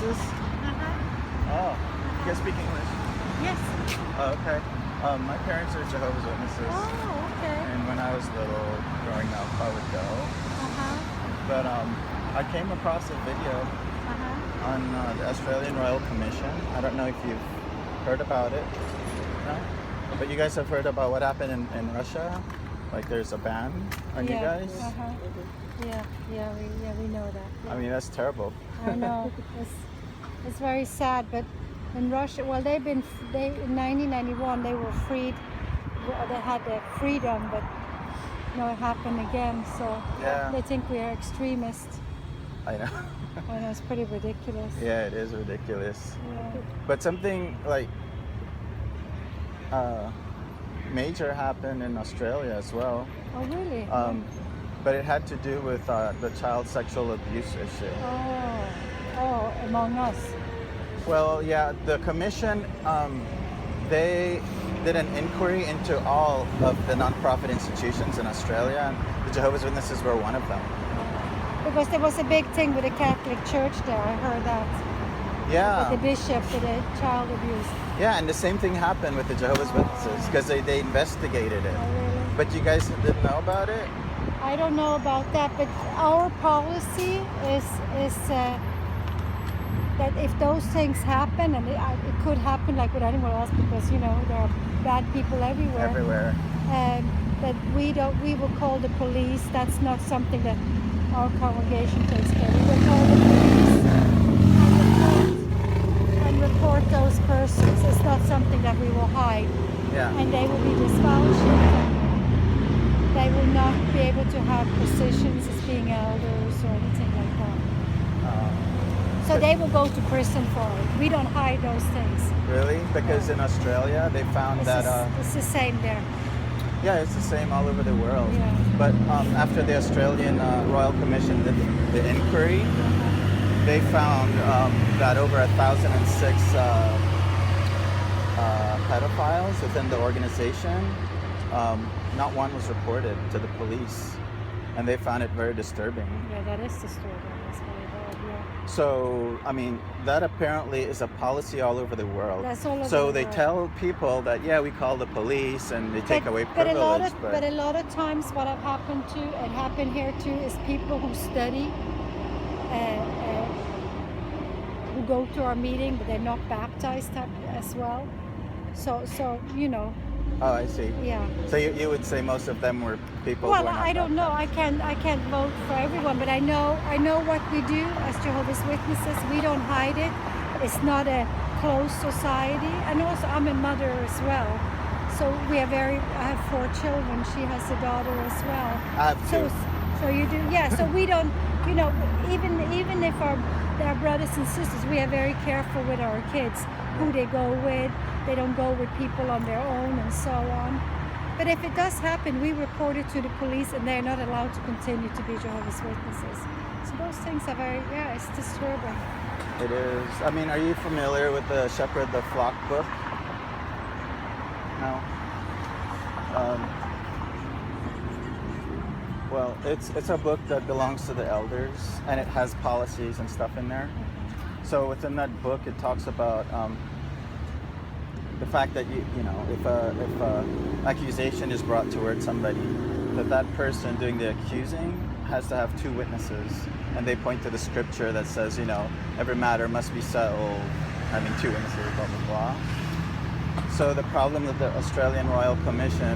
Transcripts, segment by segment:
Witnesses? Oh, you guys speak English? Yes. Oh, okay. My parents are Jehovah's Witnesses. Oh, okay. And when I was little, growing up, I would go. But I came across a video on the Australian Royal Commission. I don't know if you've heard about it. No? But you guys have heard about what happened in Russia? Like there's a ban on you guys? We know that. Yeah. I mean, that's terrible. I know. It's very sad, but in Russia, well, they in 1991 they were freed. They had their freedom, but it happened again. So Yeah. they think we are extremists. I know. I know, it's pretty ridiculous. Yeah, it is ridiculous. Yeah. But something like major happened in Australia as well. Oh, really? But it had to do with the child sexual abuse issue. Oh, among us. Well, yeah, the commission, they did an inquiry into all of the nonprofit institutions in Australia, and the Jehovah's Witnesses were one of them. Because there was a big thing with the Catholic Church there, I heard that. Yeah. With the bishop for the child abuse. Yeah, and the same thing happened with the Jehovah's Witnesses because they investigated it. Oh, really? But you guys didn't know about it? I don't know about that, but our policy is that if those things happen, and it could happen like with anyone else, because there are bad people everywhere. Everywhere. That we will call the police. That's not something that our congregation takes care of. We will call the police and report those persons. It's not something that we will hide. Yeah. And they will be disfellowshipped. They will not be able to have positions as being elders or anything like that. So they will go to prison for it. We don't hide those things. Really? Because in Australia, they found It's the same there. Yeah, it's the same all over the world. Yeah. But after the Australian Royal Commission did the inquiry, they found that over 1,006 pedophiles within the organization, not one was reported to the police, and they found it very disturbing. Yeah, that is disturbing. That's very bad, yeah. So, I mean, that apparently is a policy all over the world. That's all over so the they world. tell people that, yeah, we call the police and they take away privilege. But a lot of times what have happened too, and happened here too, is people who study, who go to our meeting, but they're not baptized as well. So Oh, I see. yeah. So you would say most of them were people Well, who are not I don't know. baptized. I can't vote for everyone, but I know what we do as Jehovah's Witnesses. We don't hide it. It's not a closed society, and also I'm a mother as well. So I have 4 children. She has a daughter as well. I have 2. So you do, yeah. So we don't, even if they're brothers and sisters, we are very careful with our kids who they go with. They don't go with people on their own and so on. But if it does happen, we report it to the police, and they're not allowed to continue to be Jehovah's Witnesses. So those things are it's disturbing. It is. I mean, are you familiar with the Shepherd the Flock book? No. Well, it's a book that belongs to the elders, and it has policies and stuff in there. So within that book, it talks about the fact that if a accusation is brought towards somebody, that person doing the accusing has to have 2 witnesses, and they point to the scripture that says every matter must be settled having 2 witnesses, blah blah blah. So the problem that the Australian Royal Commission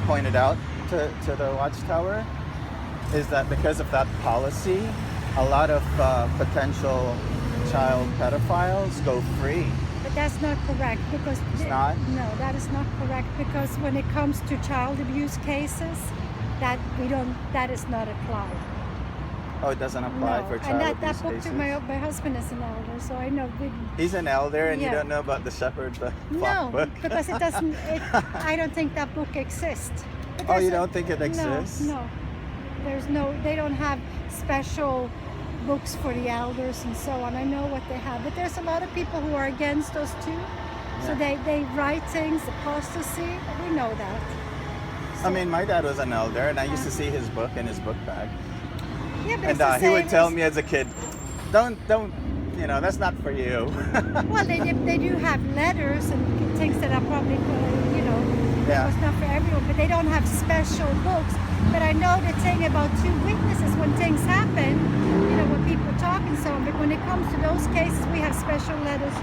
pointed out to the Watchtower is that because of that policy, a lot of potential child pedophiles go free. But that's not correct, because It's not? No, that is not correct, because when it comes to child abuse cases, that is not applied. Oh, it doesn't apply for child and abuse that book cases? to my husband is an elder, so I know. He's an elder, and you Yeah. don't know about the Shepherd the No, Flock book? because it doesn't. I don't think that book exists. But Oh, there's you don't think it exists? No. They don't have special books for the elders and so on. I know what they have, but there's a lot of people who are against us too. So they write things, apostasy. We know that. I mean, my dad was an elder, and I used to see his book in his book bag. Yeah, but And it's the he would same tell as- me as a kid, don't that's not for you. Well, they do have letters and things that are probably, Yeah. it's not for everyone, but they don't have special books. But I know the thing about two witnesses when things happen, when people talk and so on. But when it comes to those cases, we have special letters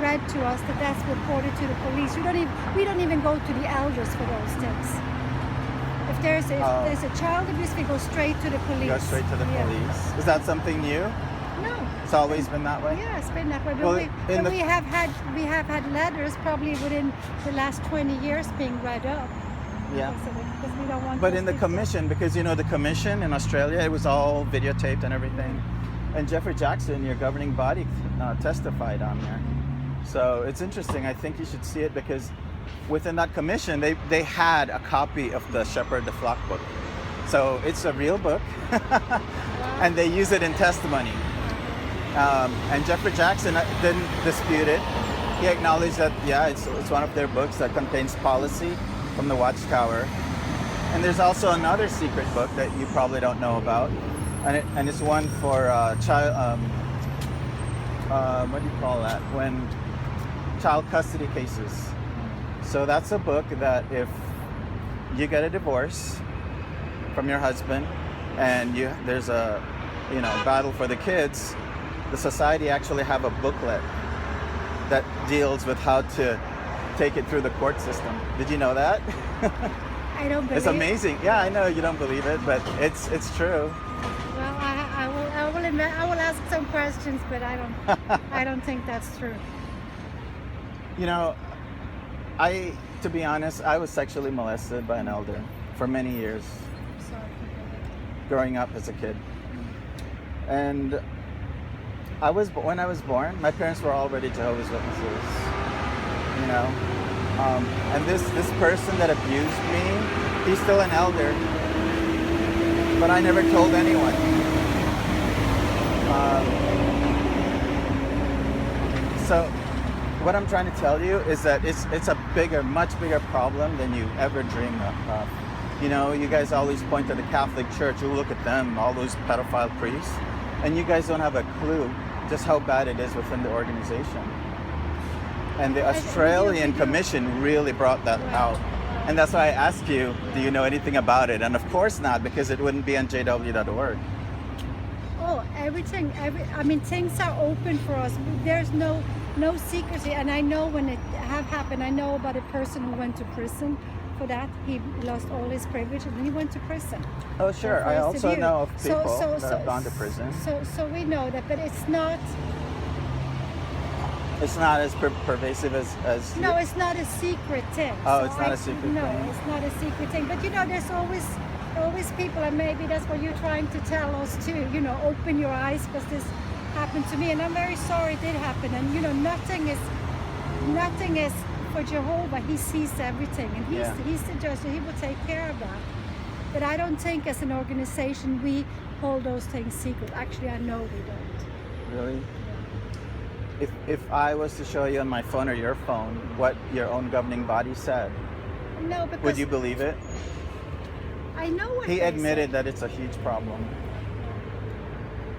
read to us that's reported to the police. We don't even go to the elders for those things. If there's a child abuse, we go straight to the police. Go straight to the Yeah. police. Is that something new? No. It's always been that way? Yeah, it's been that way. But Well, we have had letters probably within the last 20 years being read up. Yeah. Because we don't want. But those in the people- commission, because the commission in Australia, it was all videotaped and everything. And Jeffrey Jackson, your governing body, testified on there. So it's interesting. I think you should see it because within that commission, they had a copy of the Shepherd the Flock book. So it's a real book, and they use it in testimony. And Jeffrey Jackson didn't dispute it. He acknowledged that, it's one of their books that contains policy from the Watchtower. And there's also another secret book that you probably don't know about, and it's one for child. What do you call that? When child custody cases. So that's a book that if you get a divorce from your husband, and there's a battle for the kids, the society actually have a booklet that deals with how to take it through the court system. Did you know that? I don't believe. It's amazing. Yeah, I know you don't believe it, but it's true. Well, I will ask some questions, but I don't think that's true. To be honest, I was sexually molested by an elder for many years, Sorry. growing up as a kid. And when I was born, my parents were already Jehovah's Witnesses. And this person that abused me, he's still an elder, but I never told anyone. So what I'm trying to tell you is that it's a much bigger problem than you ever dreamed of. You guys always point to the Catholic Church. You look at them, all those pedophile priests, and you guys don't have a clue just how bad it is within the organization. And the Australian Commission really brought that out. And that's why I asked you, do you know anything about it? And of course not, because it wouldn't be on jw.org. Oh, things are open for us. There's no secrecy. And I know when it have happened, I know about a person who went to prison for that. He lost all his privileges and he went to prison. Oh, sure. For I his also abuse. know of people So- that have gone to prison. So we know that, but it's not. It's not as pervasive as No, it's not a secret thing. Oh, it's not a secret no, thing? No, it's not a secret thing. But there's always people, and maybe that's what you're trying to tell us too. Open your eyes because this happened to me, and I'm very sorry it did happen. And nothing is for Jehovah. He sees everything, and he's the judge, so he will take care of that. But I don't think as an organization we hold those things secret. Actually, I know we don't. Really? If I was to show you on my phone or your phone what your own governing body said, No, because would you believe it? I know what He they admitted say. that it's a huge problem.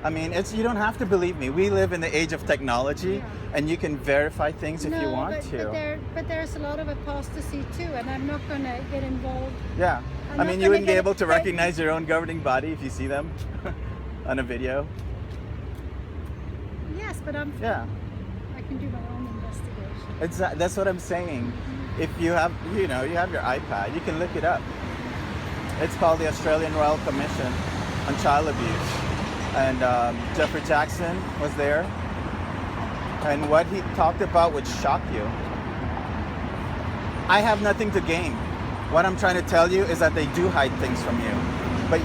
I mean, you don't have to believe me. We live in the age of technology, and you can verify things if you want to. But there's a lot of apostasy too, and I'm not going to get involved. Yeah. I'm I not mean, you gonna wouldn't be get able to they- recognize your own governing body if you see them on a video. Yes, but I can do my own investigation. That's what I'm saying. If you have, you have your iPad, you can look it up. It's called the Australian Royal Commission on Child Abuse. And Jeffrey Jackson was there. And what he talked about would shock you. I have nothing to gain. What I'm trying to tell you is that they do hide things from you. But,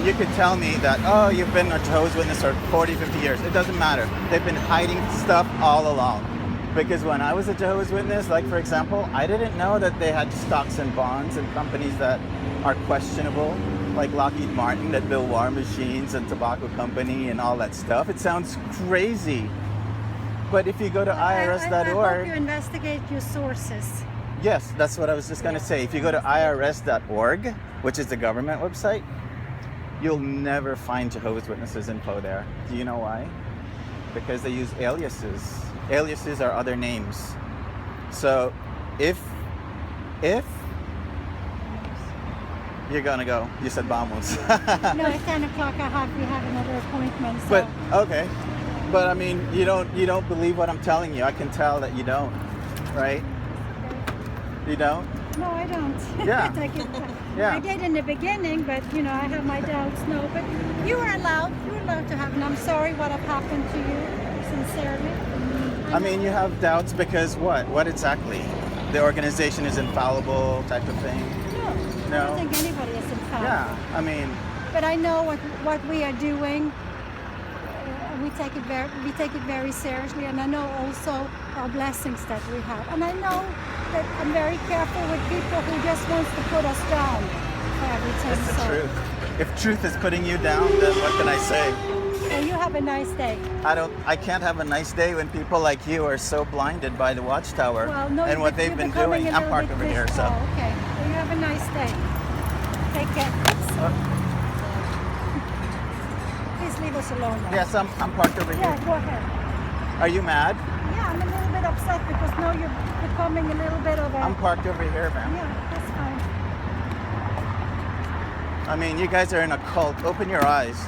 you could tell me that, oh, you've been a Jehovah's Witness for 40, 50 years. It doesn't matter. They've been hiding stuff all along. Because when I was a Jehovah's Witness, like for example, I didn't know that they had stocks and bonds and companies that are questionable, like Lockheed Martin that build war machines and tobacco company and all that stuff. It sounds crazy. But if you go to irs.org... I hope you investigate your sources. Yes, that's what I was just going to say. If you go to irs.org, which is the government website, you'll never find Jehovah's Witnesses info there. Do you know why? because they use aliases. Aliases are other names. So if you're gonna go, you said vamos. No, at 10 o'clock we have another appointment. So. But okay, but I mean, you don't believe what I'm telling you. I can tell that you don't, right? You don't? No, I don't. Yeah. I take it back. Yeah. I did in the beginning, but I have my doubts. No, but you're allowed to have, and I'm sorry what have happened to you, sincerely. I mean, you have doubts because what? What exactly? The organization is infallible, type of thing. No, I No. don't think anybody is infallible. Yeah. I mean, But I know what we are doing. We take it very seriously, and I know also our blessings that we have. And I know that I'm very careful with people who just wants to put us down for everything. it's the So, truth. If truth is putting you down, then what can I say? well, you have a nice day. I can't have a nice day when people like you are so blinded by the watchtower Well, no, and what they've you're been becoming doing. a I'm little parked bit over here, so. Oh, okay. Well, you have a nice day. Take care. Oops. Please leave us alone now. Yes, I'm parked over Yeah, here. go ahead. Are you mad? Yeah, I'm a little bit upset because now you're becoming a little bit of a... I'm parked over here, man. Yeah, that's fine. I mean, you guys are in a cult. Open your eyes,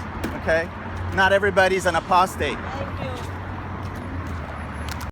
okay? Not everybody's an apostate. Thank you.